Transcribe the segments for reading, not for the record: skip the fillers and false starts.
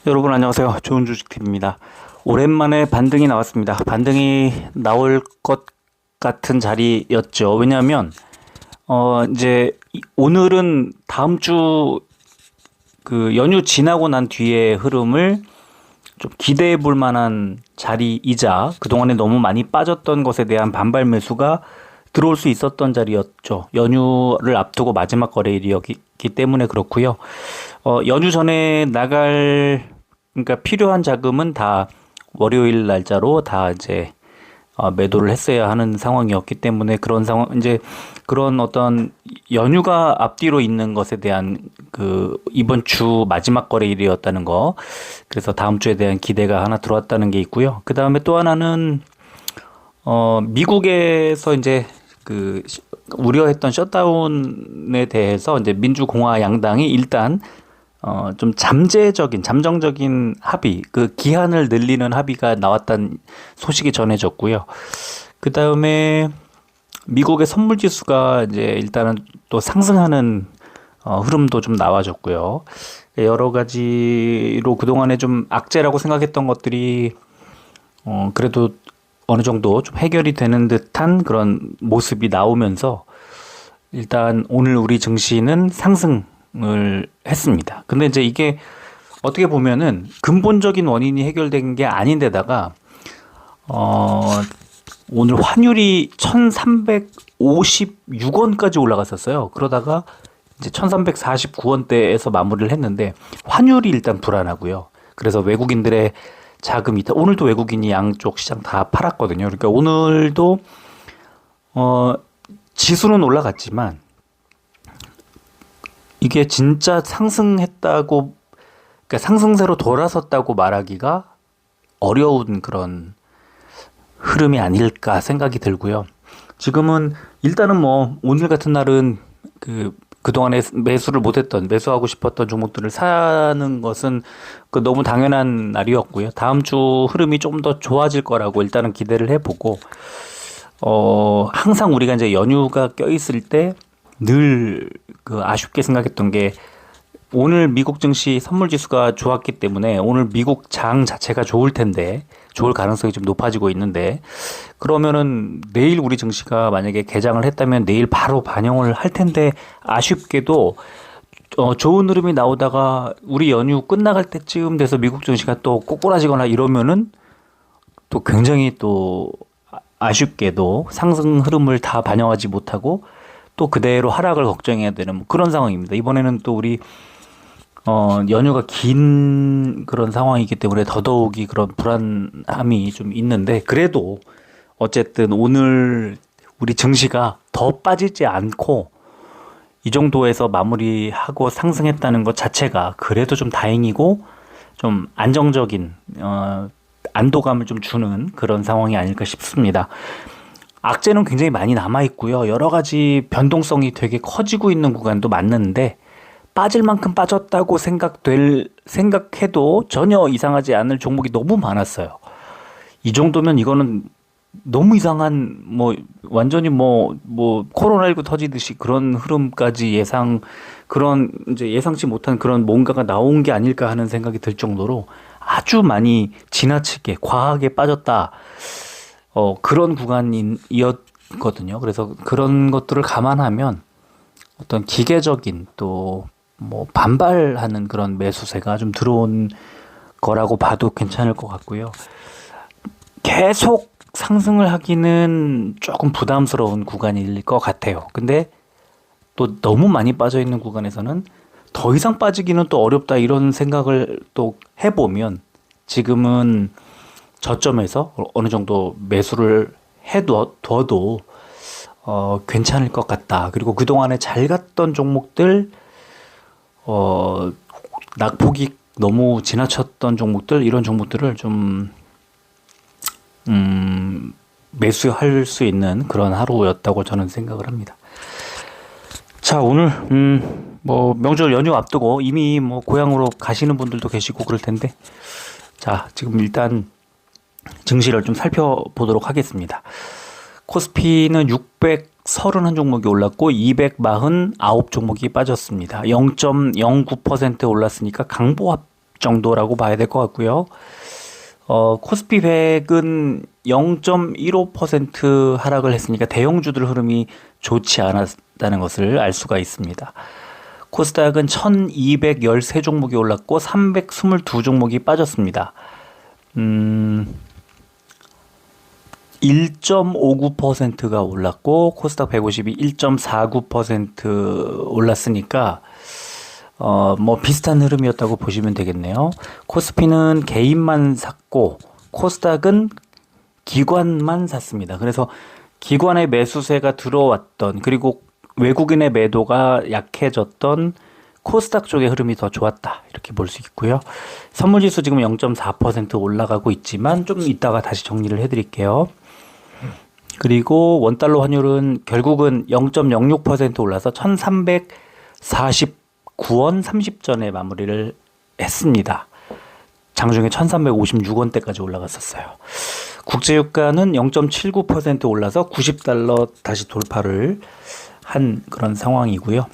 여러분 안녕하세요. 좋은 주식TV입니다. 오랜만에 반등이 나왔습니다. 반등이 나올 것 같은 자리였죠. 왜냐하면 이제 오늘은 다음 주 그 연휴 지나고 난 뒤에 흐름을 좀 기대해 볼 만한 자리이자 그동안에 너무 많이 빠졌던 것에 대한 반발 매수가 들어올 수 있었던 자리였죠. 연휴를 앞두고 마지막 거래일이었기 때문에 그렇고요. 연휴 전에 그러니까 필요한 자금은 다 월요일 날짜로 다 이제 매도를 했어야 하는 상황이었기 때문에 그런 상황, 이제 그런 어떤 연휴가 앞뒤로 있는 것에 대한 이번 주 마지막 거래일이었다는 거. 그래서 다음 주에 대한 기대가 하나 들어왔다는 게 있고요. 그 다음에 또 하나는, 미국에서 이제 우려했던 셧다운에 대해서 이제 민주공화 양당이 일단 좀 잠정적인 합의, 기한을 늘리는 합의가 나왔다는 소식이 전해졌고요. 그 다음에 미국의 선물 지수가 이제 일단은 또 상승하는 흐름도 좀 나와졌고요. 여러 가지로 그동안에 좀 악재라고 생각했던 것들이 그래도 어느 정도 좀 해결이 되는 듯한 그런 모습이 나오면서 일단 오늘 우리 증시는 상승을 했습니다. 근데 이제 이게 어떻게 보면은 근본적인 원인이 해결된 게 아닌데다가 오늘 환율이 1356원까지 올라갔었어요. 그러다가 이제 1349원대에서 마무리를 했는데 환율이 일단 불안하고요. 그래서 외국인들의 자금이 오늘도 외국인이 양쪽 시장 다 팔았거든요. 그러니까 오늘도 지수는 올라갔지만 이게 진짜 상승했다고, 그러니까 상승세로 돌아섰다고 말하기가 어려운 그런 흐름이 아닐까 생각이 들고요. 지금은 일단은 뭐 오늘 같은 날은 그동안에 매수하고 싶었던 종목들을 사는 것은 너무 당연한 날이었고요. 다음 주 흐름이 좀 더 좋아질 거라고 일단은 기대를 해보고, 항상 우리가 이제 연휴가 껴있을 때 늘 아쉽게 생각했던 게 오늘 미국 증시 선물 지수가 좋았기 때문에 오늘 미국 장 자체가 좋을 가능성이 좀 높아지고 있는데, 그러면은 내일 우리 증시가 만약에 개장을 했다면 내일 바로 반영을 할 텐데, 아쉽게도 좋은 흐름이 나오다가 우리 연휴 끝나갈 때쯤 돼서 미국 증시가 또 꼬꾸라지거나 이러면은 또 굉장히 또 아쉽게도 상승 흐름을 다 반영하지 못하고 또 그대로 하락을 걱정해야 되는 그런 상황입니다. 이번에는 또 우리 연휴가 긴 그런 상황이기 때문에 더더욱이 그런 불안함이 좀 있는데, 그래도 어쨌든 오늘 우리 증시가 더 빠지지 않고 이 정도에서 마무리하고 상승했다는 것 자체가 그래도 좀 다행이고 좀 안정적인 안도감을 좀 주는 그런 상황이 아닐까 싶습니다. 악재는 굉장히 많이 남아 있고요. 여러 가지 변동성이 되게 커지고 있는 구간도 맞는데, 빠질 만큼 빠졌다고 생각해도 전혀 이상하지 않을 종목이 너무 많았어요. 이 정도면 이거는 너무 이상한, 완전히 코로나19 터지듯이 그런 흐름까지 이제 예상치 못한 그런 뭔가가 나온 게 아닐까 하는 생각이 들 정도로 아주 많이 지나치게 과하게 빠졌다. 그런 구간이었거든요. 그래서 그런 것들을 감안하면 어떤 기계적인 또 반발하는 그런 매수세가 좀 들어온 거라고 봐도 괜찮을 것 같고요. 계속 상승을 하기는 조금 부담스러운 구간일 것 같아요. 근데 또 너무 많이 빠져 있는 구간에서는 더 이상 빠지기는 또 어렵다, 이런 생각을 또 해보면 지금은 저점에서 어느 정도 매수를 해둬도 괜찮을 것 같다. 그리고 그동안에 잘 갔던 종목들, 낙폭이 너무 지나쳤던 종목들, 이런 종목들을 좀 매수할 수 있는 그런 하루였다고 저는 생각을 합니다. 자, 오늘 명절 연휴 앞두고 이미 고향으로 가시는 분들도 계시고 그럴 텐데, 자, 지금 일단 증시를 좀 살펴보도록 하겠습니다. 코스피는 631 종목이 올랐고 249 종목이 빠졌습니다. 0.09% 올랐으니까 강보합 정도라고 봐야 될 것 같고요. 코스피 100은 0.15% 하락을 했으니까 대형주들 흐름이 좋지 않았다는 것을 알 수가 있습니다. 코스닥은 1213종목이 올랐고 322종목이 빠졌습니다. 1.59%가 올랐고 코스닥 150이 1.49% 올랐으니까 뭐 비슷한 흐름이었다고 보시면 되겠네요. 코스피는 개인만 샀고 코스닥은 기관만 샀습니다. 그래서 기관의 매수세가 들어왔던, 그리고 외국인의 매도가 약해졌던 코스닥 쪽의 흐름이 더 좋았다, 이렇게 볼 수 있고요. 선물지수 지금 0.4% 올라가고 있지만 좀 이따가 다시 정리를 해드릴게요. 그리고 원달러 환율은 결국은 0.06% 올라서 1349원 30전에 마무리를 했습니다. 장중에 1356원대까지 올라갔었어요. 국제유가는 0.79% 올라서 90달러 다시 돌파를 한 그런 상황이고요.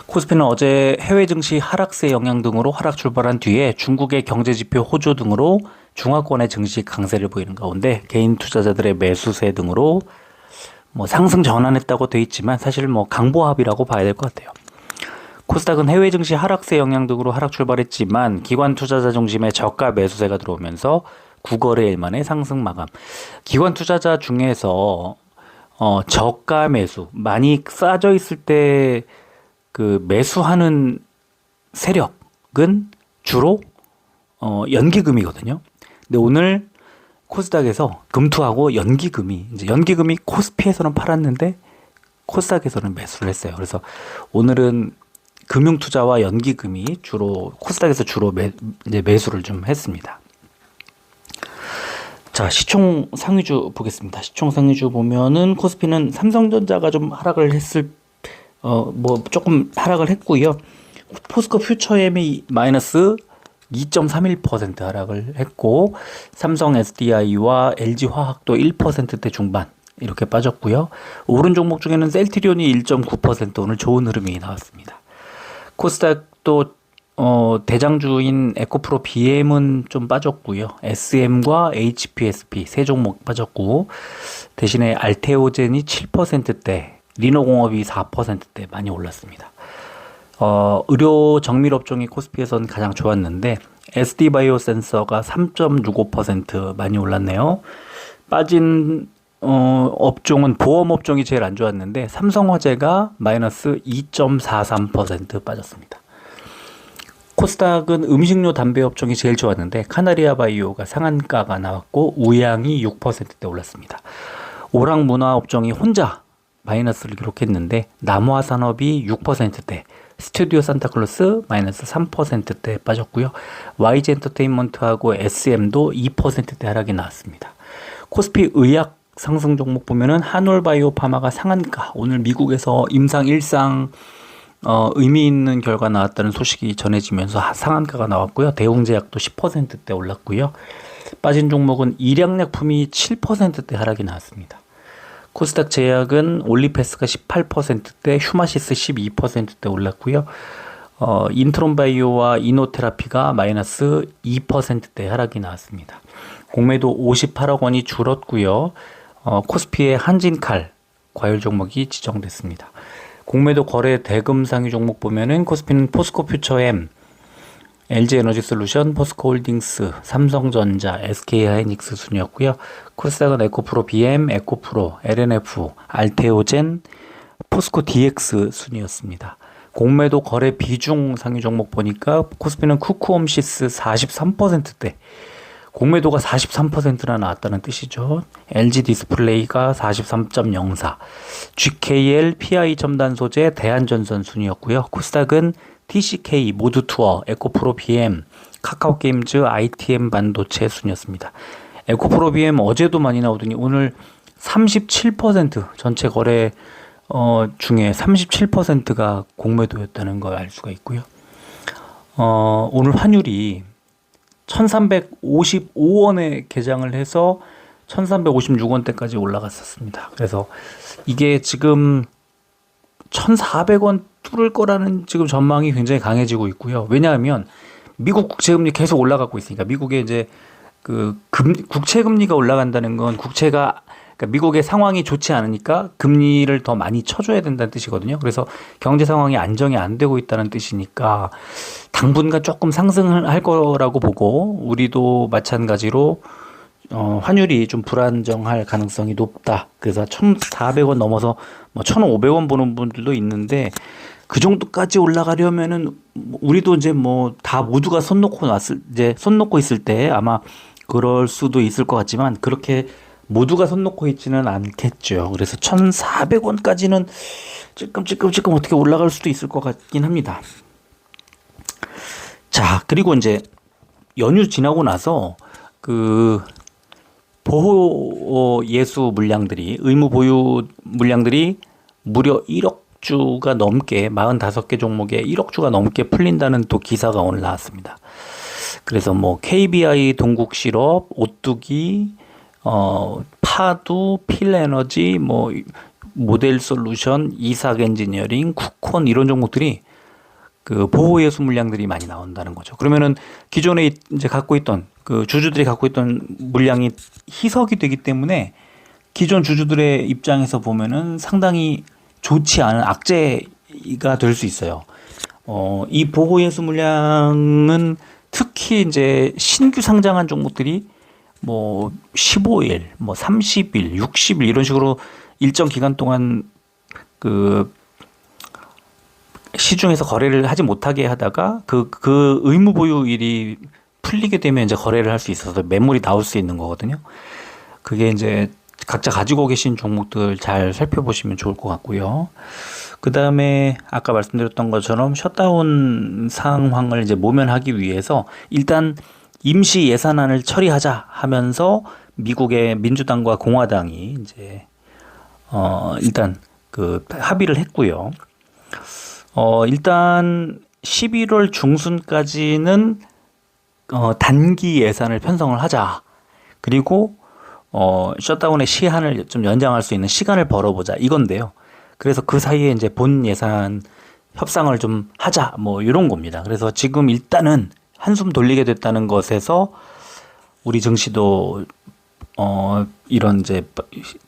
코스피는 어제 해외 증시 하락세 영향 등으로 하락 출발한 뒤에 중국의 경제지표 호조 등으로 중화권의 증시 강세를 보이는 가운데 개인 투자자들의 매수세 등으로 뭐 상승 전환했다고 돼 있지만 사실 뭐 강보합이라고 봐야 될 것 같아요. 코스닥은 해외 증시 하락세 영향 등으로 하락 출발했지만 기관 투자자 중심의 저가 매수세가 들어오면서 9거래일 만에 상승 마감. 기관 투자자 중에서 저가 매수, 많이 싸져 있을 때 그 매수하는 세력은 주로 연기금이거든요. 근데 오늘 코스닥에서 금투하고 연기금이, 이제 연기금이 코스피에서는 팔았는데 코스닥에서는 매수를 했어요. 그래서 오늘은 금융투자와 연기금이 주로 코스닥에서 주로 이제 매수를 좀 했습니다. 자, 시총 상위주 보겠습니다. 시총 상위주 보면은 코스피는 삼성전자가 좀 하락을 했을, 뭐 조금 하락을 했고요. 포스코 퓨처엠이 마이너스 2.31% 하락을 했고, 삼성 SDI와 LG화학도 1%대 중반 이렇게 빠졌고요. 오른 종목 중에는 셀트리온이 1.9% 오늘 좋은 흐름이 나왔습니다. 코스닥도 대장주인 에코프로 BM은 좀 빠졌고요. SM과 HPSP 세 종목 빠졌고, 대신에 알테오젠이 7%대, 리노공업이 4%대 많이 올랐습니다. 의료 정밀업종이 코스피에서는 가장 좋았는데 SD바이오 센서가 3.65% 많이 올랐네요. 빠진 업종은 보험업종이 제일 안 좋았는데 삼성화재가 마이너스 2.43% 빠졌습니다. 코스닥은 음식료 담배업종이 제일 좋았는데 카나리아 바이오가 상한가가 나왔고 우양이 6%대 올랐습니다. 오락문화업종이 혼자 마이너스를 기록했는데 남화산업이 6%대, 스튜디오 산타클로스 마이너스 3%대 빠졌고요. YG 엔터테인먼트하고 SM도 2%대 하락이 나왔습니다. 코스피 의약 상승 종목 보면은 한올바이오 파마가 상한가, 오늘 미국에서 임상 1상 의미 있는 결과 나왔다는 소식이 전해지면서 상한가가 나왔고요. 대웅제약도 10%대 올랐고요. 빠진 종목은 일양약품이 7%대 하락이 나왔습니다. 코스닥 제약은 올리패스가 18%대, 휴마시스 12%대 올랐고요. 인트론바이오와 이노테라피가 마이너스 2%대 하락이 나왔습니다. 공매도 58억 원이 줄었고요. 코스피의 한진칼 과열 종목이 지정됐습니다. 공매도 거래 대금 상위 종목 보면은 코스피는 포스코 퓨처엠, LG에너지솔루션, 포스코홀딩스, 삼성전자, SK하이닉스 순이었고요. 코스닥은 에코프로 BM, 에코프로, LNF, 알테오젠, 포스코 DX 순이었습니다. 공매도 거래 비중 상위 종목 보니까 코스피는 쿠쿠홈시스 43%대, 공매도가 43%나 나왔다는 뜻이죠. LG 디스플레이가 43.04, GKL, PI 첨단 소재, 대한전선 순이었고요. 코스닥은 TCK, 모두투어, 에코프로 BM, 카카오게임즈, ITM 반도체 순이었습니다. 에코프로 BM 어제도 많이 나오더니 오늘 37% 전체 거래 중에 37%가 공매도였다는 걸 알 수가 있고요. 오늘 환율이 1355원에 개장을 해서 1356원대까지 올라갔었습니다. 그래서 이게 지금 1400원 뚫을 거라는 지금 전망이 굉장히 강해지고 있고요. 왜냐하면 미국 국채금리 계속 올라가고 있으니까 미국의 이제 국채금리가 올라간다는 건 그러니까 미국의 상황이 좋지 않으니까 금리를 더 많이 쳐줘야 된다는 뜻이거든요. 그래서 경제 상황이 안정이 안 되고 있다는 뜻이니까 당분간 조금 상승을 할 거라고 보고 우리도 마찬가지로 환율이 좀 불안정할 가능성이 높다. 그래서 1,400원 넘어서 뭐 1,500원 보는 분들도 있는데 그 정도까지 올라가려면은 우리도 이제 뭐 다 모두가 손 놓고 있을 때 아마 그럴 수도 있을 것 같지만 그렇게 모두가 손 놓고 있지는 않겠죠. 그래서 1,400원까지는 찔끔찔끔 어떻게 올라갈 수도 있을 것 같긴 합니다. 자, 그리고 이제 연휴 지나고 나서 보호 예수 물량들이 의무 보유 물량들이 무려 1억 주가 넘게 45개 종목에 1억 주가 넘게 풀린다는 또 기사가 오늘 나왔습니다. 그래서 뭐 KBI 동국실업, 오뚜기, 파두, 필에너지, 뭐 모델솔루션, 이삭엔지니어링, 쿠콘 이런 종목들이 보호 예수 물량들이 많이 나온다는 거죠. 그러면은 기존에 이제 갖고 있던 주주들이 갖고 있던 물량이 희석이 되기 때문에 기존 주주들의 입장에서 보면은 상당히 좋지 않은 악재가 될 수 있어요. 이 보호 예수 물량은 특히 이제 신규 상장한 종목들이 뭐 15일, 뭐 30일, 60일 이런 식으로 일정 기간 동안 시중에서 거래를 하지 못하게 하다가 그 의무 보유일이 풀리게 되면 이제 거래를 할 수 있어서 매물이 나올 수 있는 거거든요. 그게 이제 각자 가지고 계신 종목들 잘 살펴보시면 좋을 것 같고요. 그 다음에 아까 말씀드렸던 것처럼 셧다운 상황을 이제 모면하기 위해서 일단 임시 예산안을 처리하자 하면서 미국의 민주당과 공화당이 이제 일단 합의를 했고요. 일단 11월 중순까지는 단기 예산을 편성을 하자. 그리고 셧다운의 시한을 좀 연장할 수 있는 시간을 벌어보자 이건데요. 그래서 그 사이에 이제 본 예산 협상을 좀 하자 뭐 이런 겁니다. 그래서 지금 일단은 한숨 돌리게 됐다는 것에서 우리 증시도 이런 이제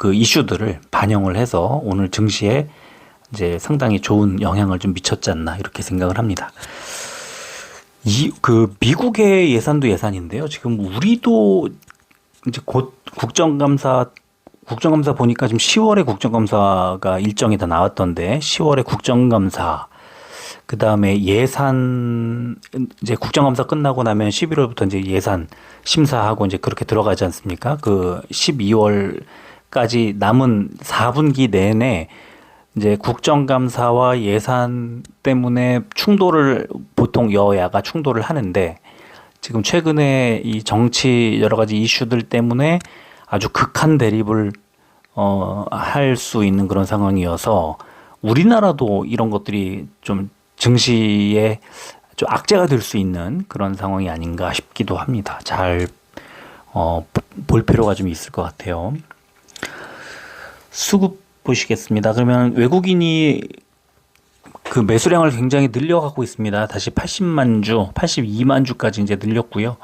이슈들을 반영을 해서 오늘 증시에 이제 상당히 좋은 영향을 좀 미쳤지 않나 이렇게 생각을 합니다. 미국의 예산도 예산인데요. 지금 우리도 이제 곧 국정감사 보니까 지금 10월에 국정감사가 일정이 다 나왔던데 10월에 국정감사 그 다음에 예산 이제 국정감사 끝나고 나면 11월부터 이제 예산 심사하고 이제 그렇게 들어가지 않습니까? 12월까지 남은 4분기 내내 이제 국정감사와 예산 때문에 보통 여야가 충돌을 하는데 지금 최근에 이 정치 여러 가지 이슈들 때문에 아주 극한 대립을 할 수 있는 그런 상황이어서 우리나라도 이런 것들이 좀 증시에 좀 악재가 될 수 있는 그런 상황이 아닌가 싶기도 합니다. 잘 볼 필요가 좀 있을 것 같아요. 수급 보시겠습니다. 그러면 외국인이 매수량을 굉장히 늘려가고 있습니다. 다시 80만 주, 82만 주까지 이제 늘렸고요.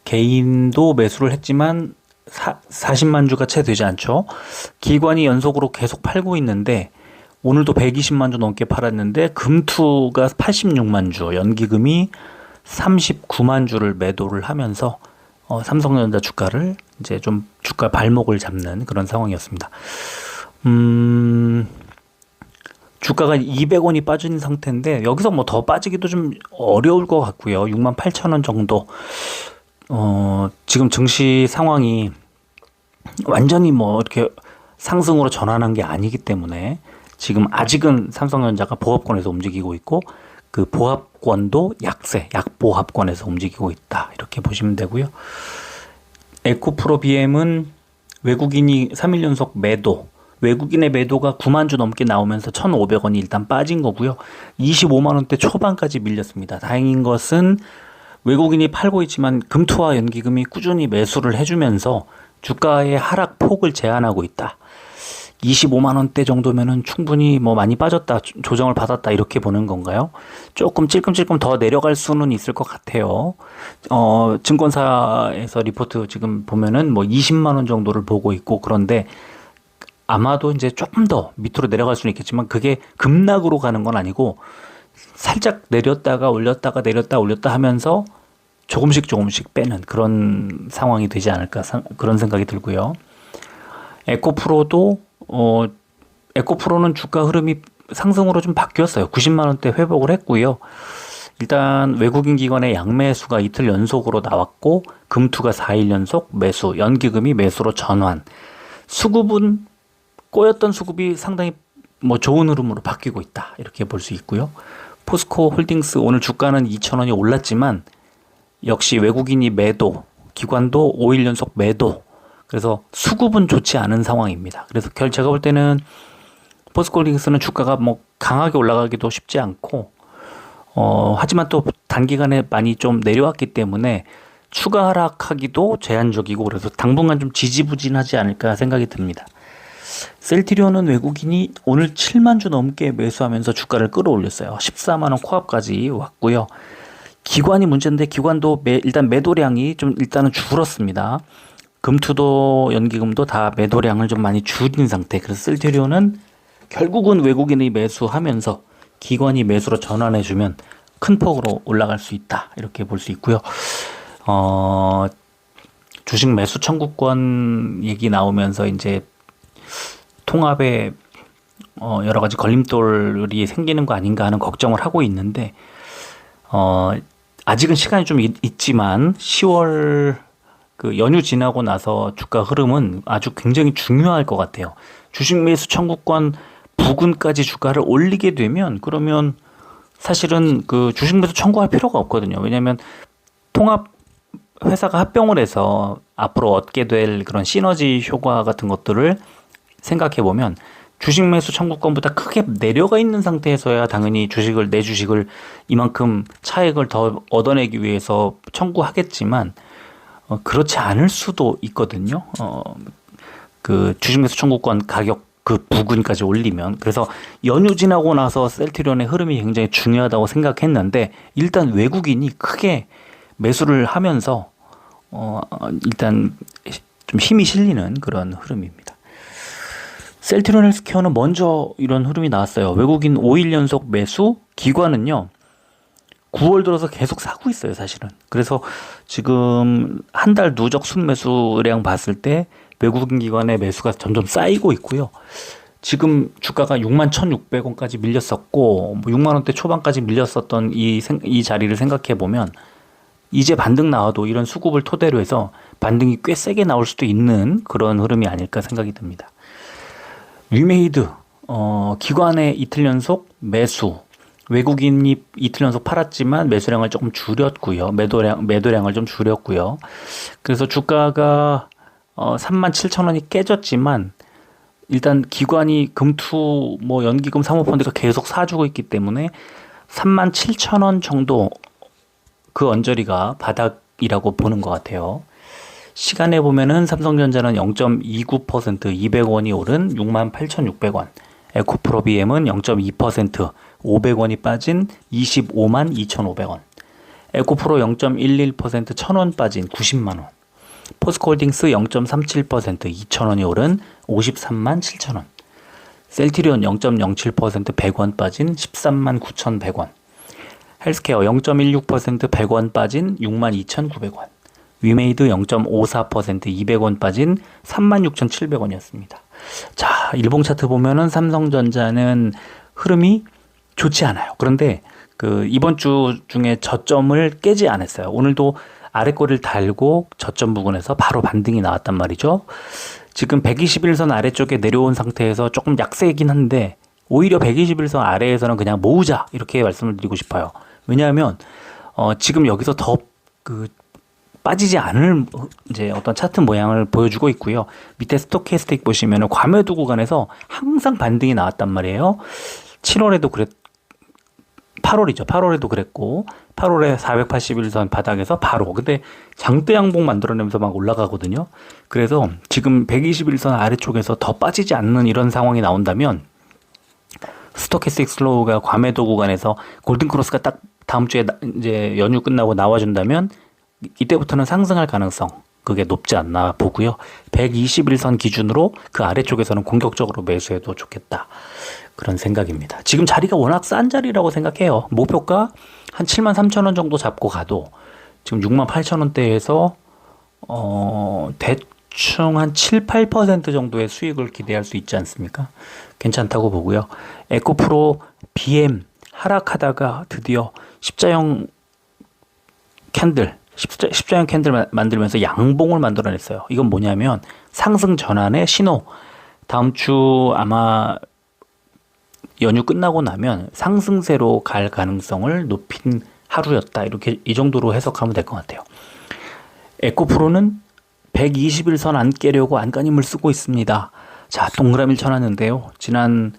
개인도 매수를 했지만 40만 주가 채 되지 않죠. 기관이 연속으로 계속 팔고 있는데 오늘도 120만 주 넘게 팔았는데 금투가 86만 주, 연기금이 39만 주를 매도를 하면서 삼성전자 주가를 이제 좀 주가 발목을 잡는 그런 상황이었습니다. 주가가 200원이 빠진 상태인데 여기서 뭐 더 빠지기도 좀 어려울 것 같고요. 68,000원 정도. 지금 증시 상황이 완전히 뭐 이렇게 상승으로 전환한 게 아니기 때문에 지금 아직은 삼성전자가 보합권에서 움직이고 있고 그 보합권도 약보합권에서 움직이고 있다. 이렇게 보시면 되고요. 에코프로 BM은 외국인이 3일 연속 매도, 외국인의 매도가 9만 주 넘게 나오면서 1,500원이 일단 빠진 거고요. 25만 원대 초반까지 밀렸습니다. 다행인 것은 외국인이 팔고 있지만 금투와 연기금이 꾸준히 매수를 해주면서 주가의 하락 폭을 제한하고 있다. 25만 원대 정도면은 충분히 뭐 많이 빠졌다, 조정을 받았다 이렇게 보는 건가요? 조금 찔끔찔끔 더 내려갈 수는 있을 것 같아요. 증권사에서 리포트 지금 보면은 뭐 20만 원 정도를 보고 있고, 그런데 아마도 이제 조금 더 밑으로 내려갈 수는 있겠지만 그게 급락으로 가는 건 아니고 살짝 내렸다가 올렸다가 내렸다 올렸다 하면서 조금씩 빼는 그런 상황이 되지 않을까, 그런 생각이 들고요. 에코프로도 에코프로는 주가 흐름이 상승으로 좀 바뀌었어요. 90만 원대 회복을 했고요. 일단 외국인 기관의 양매수가 이틀 연속으로 나왔고, 금투가 4일 연속 매수, 연기금이 매수로 전환. 수급은 꼬였던 수급이 상당히 뭐 좋은 흐름으로 바뀌고 있다, 이렇게 볼 수 있고요. 포스코 홀딩스 오늘 주가는 2,000원이 올랐지만 역시 외국인이 매도, 기관도 5일 연속 매도. 그래서 수급은 좋지 않은 상황입니다. 그래서 제가 볼 때는 포스코 홀딩스는 주가가 뭐 강하게 올라가기도 쉽지 않고, 하지만 또 단기간에 많이 좀 내려왔기 때문에 추가 하락하기도 제한적이고, 그래서 당분간 좀 지지부진하지 않을까 생각이 듭니다. 셀트리온은 외국인이 오늘 7만 주 넘게 매수하면서 주가를 끌어올렸어요. 14만 원 코앞까지 왔고요. 기관이 문제인데 기관도 일단 매도량이 좀 일단은 줄었습니다. 금투도 연기금도 다 매도량을 좀 많이 줄인 상태. 그래서 셀트리온은 결국은 외국인이 매수하면서 기관이 매수로 전환해주면 큰 폭으로 올라갈 수 있다, 이렇게 볼 수 있고요. 주식 매수 청구권 얘기 나오면서 이제 통합에 여러 가지 걸림돌이 생기는 거 아닌가 하는 걱정을 하고 있는데, 아직은 시간이 좀 있지만 10월 그 연휴 지나고 나서 주가 흐름은 아주 굉장히 중요할 것 같아요. 주식 매수 청구권 부근까지 주가를 올리게 되면, 그러면 사실은 그 주식 매수 청구할 필요가 없거든요. 왜냐하면 통합 회사가 합병을 해서 앞으로 얻게 될 그런 시너지 효과 같은 것들을 생각해 보면 주식 매수 청구권보다 크게 내려가 있는 상태에서야 당연히 내 주식을 이만큼 차익을 더 얻어내기 위해서 청구하겠지만, 그렇지 않을 수도 있거든요. 그 주식 매수 청구권 가격 그 부근까지 올리면. 그래서 연휴 지나고 나서 셀트리온의 흐름이 굉장히 중요하다고 생각했는데, 일단 외국인이 크게 매수를 하면서 일단 좀 힘이 실리는 그런 흐름입니다. 셀트리온 헬스케어는 먼저 이런 흐름이 나왔어요. 외국인 5일 연속 매수, 기관은요 9월 들어서 계속 사고 있어요, 사실은. 그래서 지금 한 달 누적 순매수량 봤을 때 외국인 기관의 매수가 점점 쌓이고 있고요. 지금 주가가 61,600원까지 밀렸었고, 6만 원대 초반까지 밀렸었던 이 자리를 생각해 보면 이제 반등 나와도 이런 수급을 토대로 해서 반등이 꽤 세게 나올 수도 있는 그런 흐름이 아닐까 생각이 듭니다. 위메이드 기관의 이틀 연속 매수, 외국인이 이틀 연속 팔았지만 매수량을 조금 줄였고요. 매도량을 좀 줄였고요. 그래서 주가가 37,000원이 깨졌지만 일단 기관이 금투 뭐 연기금 사모펀드가 계속 사주고 있기 때문에 37,000원 정도 그 언저리가 바닥이라고 보는 것 같아요. 시간에 보면은 삼성전자는 0.29% 200원이 오른 68,600원, 에코프로 BM은 0.2% 500원이 빠진 25만 2,500원, 에코프로 0.11% 1,000원 빠진 90만 원, 포스코홀딩스 0.37% 2,000원이 오른 53만 7,000원, 셀트리온 0.07% 100원 빠진 13만 9,100원, 헬스케어 0.16% 100원 빠진 62,900원, 위메이드 0.54% 200원 빠진 36,700원이었습니다. 자, 일봉 차트 보면은 삼성전자는 흐름이 좋지 않아요. 그런데 그 이번 주 중에 저점을 깨지 않았어요. 오늘도 아래 꼬리를 달고 저점 부근에서 바로 반등이 나왔단 말이죠. 지금 121선 아래쪽에 내려온 상태에서 조금 약세이긴 한데, 오히려 121선 아래에서는 그냥 모으자, 이렇게 말씀을 드리고 싶어요. 왜냐하면 지금 여기서 더 빠지지 않을 이제 어떤 차트 모양을 보여주고 있고요. 밑에 스토캐스틱 보시면은 과매도 구간에서 항상 반등이 나왔단 말이에요. 7월에도 8월에도 그랬고 8월에 481선 바닥에서 바로 근데 장대 양봉 만들어내면서 막 올라가거든요. 그래서 지금 121선 아래쪽에서 더 빠지지 않는 이런 상황이 나온다면 스토캐스틱 슬로우가 과매도 구간에서 골든크로스가 딱 다음 주에 이제 연휴 끝나고 나와준다면 이때부터는 상승할 가능성 그게 높지 않나 보고요. 121선 기준으로 그 아래쪽에서는 공격적으로 매수해도 좋겠다. 그런 생각입니다. 지금 자리가 워낙 싼 자리라고 생각해요. 목표가 한 73,000원 정도 잡고 가도 지금 68,000원대에서 대충 한 7, 8% 정도의 수익을 기대할 수 있지 않습니까? 괜찮다고 보고요. 에코프로 BM 하락하다가 드디어 십자형 캔들 만들면서 양봉을 만들어냈어요. 이건 뭐냐면 상승 전환의 신호. 다음 주 아마 연휴 끝나고 나면 상승세로 갈 가능성을 높인 하루였다. 이렇게 이 정도로 해석하면 될 것 같아요. 에코프로는 121선 안 깨려고 안간힘을 쓰고 있습니다. 자, 동그라미를 쳐놨는데요. 지난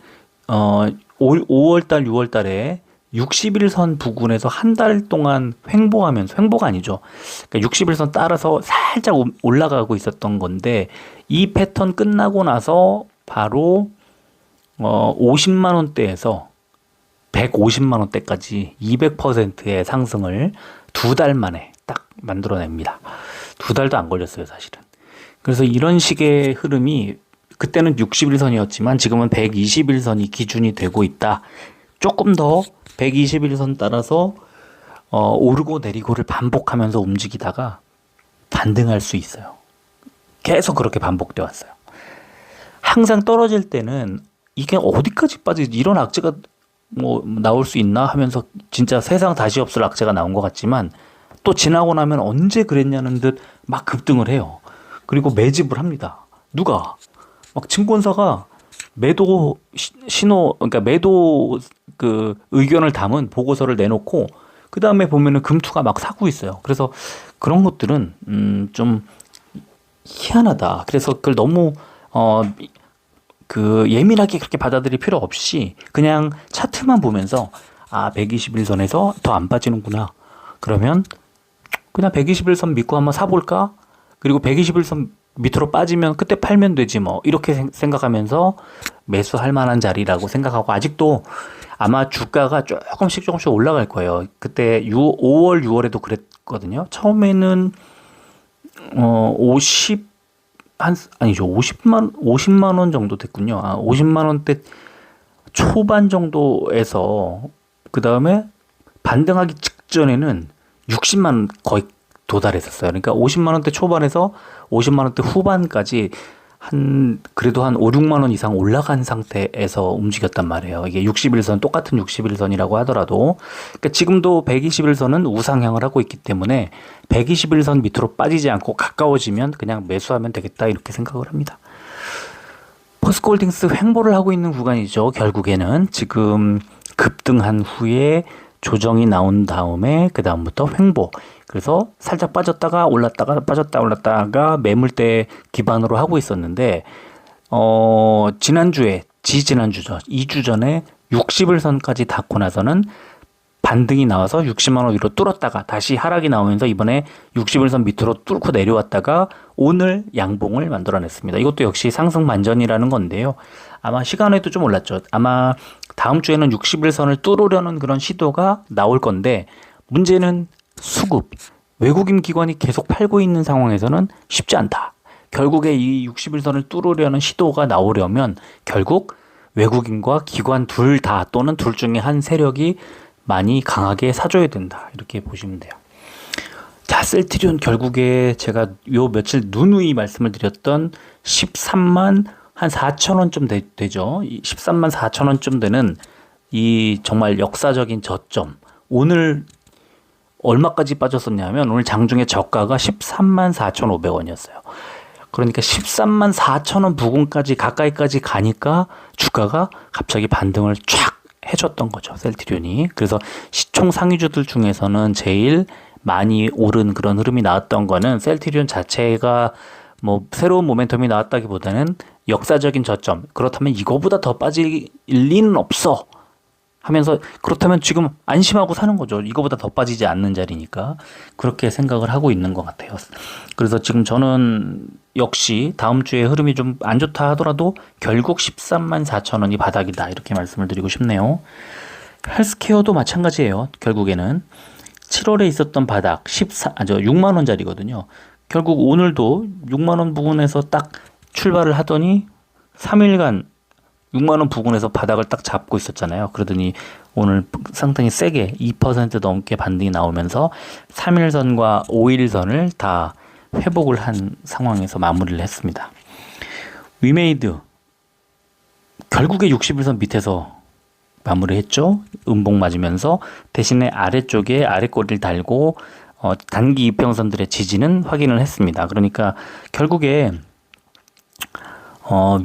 5월달, 6월달에 61선 부근에서 한 달 동안 횡보가 아니죠. 그러니까 61선 따라서 살짝 올라가고 있었던 건데 이 패턴 끝나고 나서 바로 50만 원대에서 150만 원대까지 200%의 상승을 두 달 만에 딱 만들어냅니다. 두 달도 안 걸렸어요, 사실은. 그래서 이런 식의 흐름이 그때는 61선이었지만 지금은 121선이 기준이 되고 있다. 조금 더 121선 따라서 오르고 내리고를 반복하면서 움직이다가 반등할 수 있어요. 계속 그렇게 반복돼 왔어요. 항상 떨어질 때는 이게 어디까지 빠지지 이런 악재가 뭐 나올 수 있나 하면서 진짜 세상 다시 없을 악재가 나온 것 같지만 또 지나고 나면 언제 그랬냐는 듯 막 급등을 해요. 그리고 매집을 합니다. 누가? 막 증권사가 매도 신호, 그러니까 매도 그 의견을 담은 보고서를 내놓고 그 다음에 보면은 금투가 막 사고 있어요. 그래서 그런 것들은 좀 희한하다. 그래서 그걸 너무 그 예민하게 그렇게 받아들일 필요 없이 그냥 차트만 보면서 121선에서 더 안 빠지는구나. 그러면 그냥 121선 믿고 한번 사볼까? 그리고 121선 밑으로 빠지면 그때 팔면 되지 뭐 이렇게 생각하면서 매수할 만한 자리라고 생각하고 아직도 아마 주가가 조금씩 올라갈 거예요. 그때 5월, 6월에도 그랬거든요. 처음에는 50만 원 정도 됐군요. 50만 원대 초반 정도에서 그 다음에 반등하기 직전에는 60만 원 거의 도달했었어요. 그러니까 50만 원대 초반에서 50만 원대 후반까지 그래도 한 5, 6만 원 이상 올라간 상태에서 움직였단 말이에요. 이게 61선 똑같은 61선이라고 하더라도 그러니까 지금도 121선은 우상향을 하고 있기 때문에 121선 밑으로 빠지지 않고 가까워지면 그냥 매수하면 되겠다 이렇게 생각을 합니다. 포스코홀딩스 횡보를 하고 있는 구간이죠. 결국에는 지금 급등한 후에 조정이 나온 다음에 그 다음부터 횡보. 그래서 살짝 빠졌다가 올랐다가 빠졌다 올랐다가 매물대 기반으로 하고 있었는데 지난주죠. 2주 전에 60일선까지 닿고 나서는 반등이 나와서 60만 원 위로 뚫었다가 다시 하락이 나오면서 이번에 60일선 밑으로 뚫고 내려왔다가 오늘 양봉을 만들어냈습니다. 이것도 역시 상승 반전이라는 건데요. 아마 시간에도 좀 올랐죠. 아마 다음 주에는 60일선을 뚫으려는 그런 시도가 나올 건데 문제는 수급, 외국인 기관이 계속 팔고 있는 상황에서는 쉽지 않다. 결국에 이 60일선을 뚫으려는 시도가 나오려면 결국 외국인과 기관 둘 다 또는 둘 중에 한 세력이 많이 강하게 사줘야 된다. 이렇게 보시면 돼요. 자, 셀트리온 결국에 제가 요 며칠 누누이 말씀을 드렸던 13만 한 4천원쯤 되죠. 13만 4천원쯤 되는 이 정말 역사적인 저점. 오늘 얼마까지 빠졌었냐면 오늘 장중에 저가가 13만 4,500원이었어요. 그러니까 13만 4천원 부근까지 가까이까지 가니까 주가가 갑자기 반등을 쫙 해줬던 거죠. 셀트리온이. 그래서 시총 상위주들 중에서는 제일 많이 오른 그런 흐름이 나왔던 거는 셀트리온 자체가 뭐 새로운 모멘텀이 나왔다기보다는 역사적인 저점. 그렇다면 이거보다 더 빠질 리는 없어 하면서 그렇다면 지금 안심하고 사는 거죠. 이거보다 더 빠지지 않는 자리니까 그렇게 생각을 하고 있는 것 같아요. 그래서 지금 저는 역시 다음 주에 흐름이 좀 안 좋다 하더라도 결국 13만 4천 원이 바닥이다 이렇게 말씀을 드리고 싶네요. 헬스케어도 마찬가지예요. 결국에는 7월에 있었던 바닥 6만 원짜리거든요. 결국 오늘도 6만 원 부근에서 딱 출발을 하더니 3일간 6만 원 부근에서 바닥을 딱 잡고 있었잖아요. 그러더니 오늘 상당히 세게 2% 넘게 반등이 나오면서 3일선과 5일선을 다 회복을 한 상황에서 마무리를 했습니다. 위메이드 결국에 61선 밑에서 마무리했죠. 음봉 맞으면서 대신에 아래쪽에 아래꼬리를 달고 단기 이평선들의 지지는 확인을 했습니다. 그러니까 결국에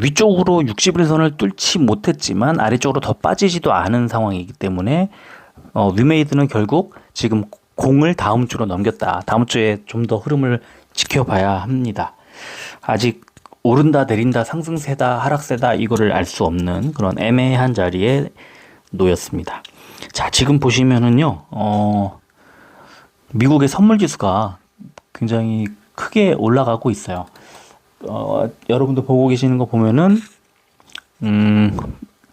위쪽으로 61선을 뚫지 못했지만 아래쪽으로 더 빠지지도 않은 상황이기 때문에 위메이드는 결국 지금 공을 다음 주로 넘겼다. 다음 주에 좀 더 흐름을 지켜봐야 합니다. 아직 오른다 내린다 상승세다 하락세다 이거를 알 수 없는 그런 애매한 자리에 놓였습니다. 자, 지금 보시면은요 미국의 선물지수가 굉장히 크게 올라가고 있어요. 여러분도 보고 계시는 거 보면은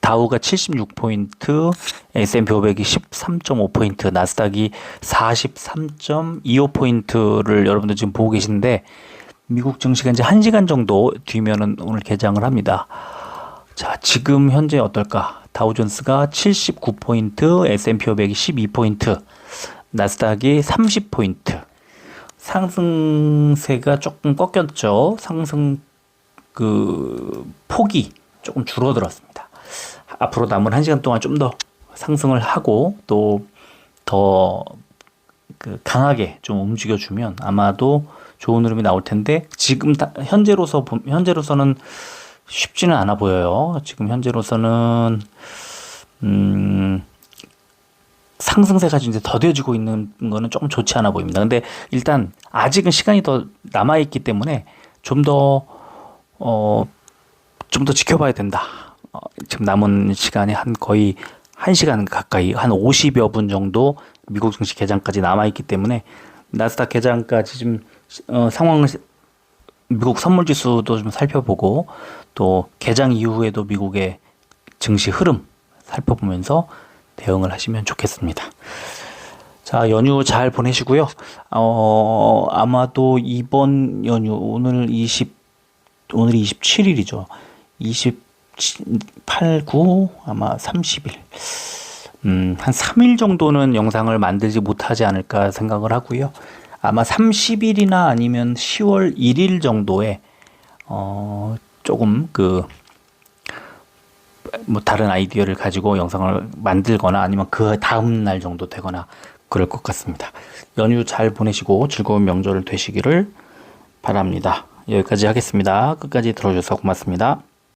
다우가 76포인트, S&P 500이 13.5포인트, 나스닥이 43.25포인트를 여러분들 지금 보고 계시는데 미국 증시가 이제 1시간 정도 뒤면은 오늘 개장을 합니다. 자, 지금 현재 어떨까? 다우존스가 79포인트, S&P 500이 12포인트, 나스닥이 30포인트. 상승세가 조금 꺾였죠. 상승 폭이 조금 줄어들었습니다. 앞으로 남은 1시간 동안 좀 더 상승을 하고 또 더 강하게 좀 움직여주면 아마도 좋은 흐름이 나올 텐데 지금 현재로서는 쉽지는 않아 보여요. 지금 현재로서는 상승세가 이제 더뎌지고 있는 거는 조금 좋지 않아 보입니다. 근데 일단 아직은 시간이 더 남아있기 때문에 좀 더 지켜봐야 된다. 지금 남은 시간이 거의 1시간 가까이, 한 50여 분 정도 미국 증시 개장까지 남아있기 때문에 나스닥 개장까지 좀 상황을 미국 선물지수도 좀 살펴보고 또 개장 이후에도 미국의 증시 흐름 살펴보면서 대응을 하시면 좋겠습니다. 자, 연휴 잘 보내시고요. 아마도 이번 연휴 오늘이 27일이죠. 28, 9 아마 30일. 한 3일 정도는 영상을 만들지 못하지 않을까 생각을 하고요. 아마 30일이나 아니면 10월 1일 정도에 조금 다른 아이디어를 가지고 영상을 만들거나 아니면 그 다음 날 정도 되거나 그럴 것 같습니다. 연휴 잘 보내시고 즐거운 명절 되시기를 바랍니다. 여기까지 하겠습니다. 끝까지 들어주셔서 고맙습니다.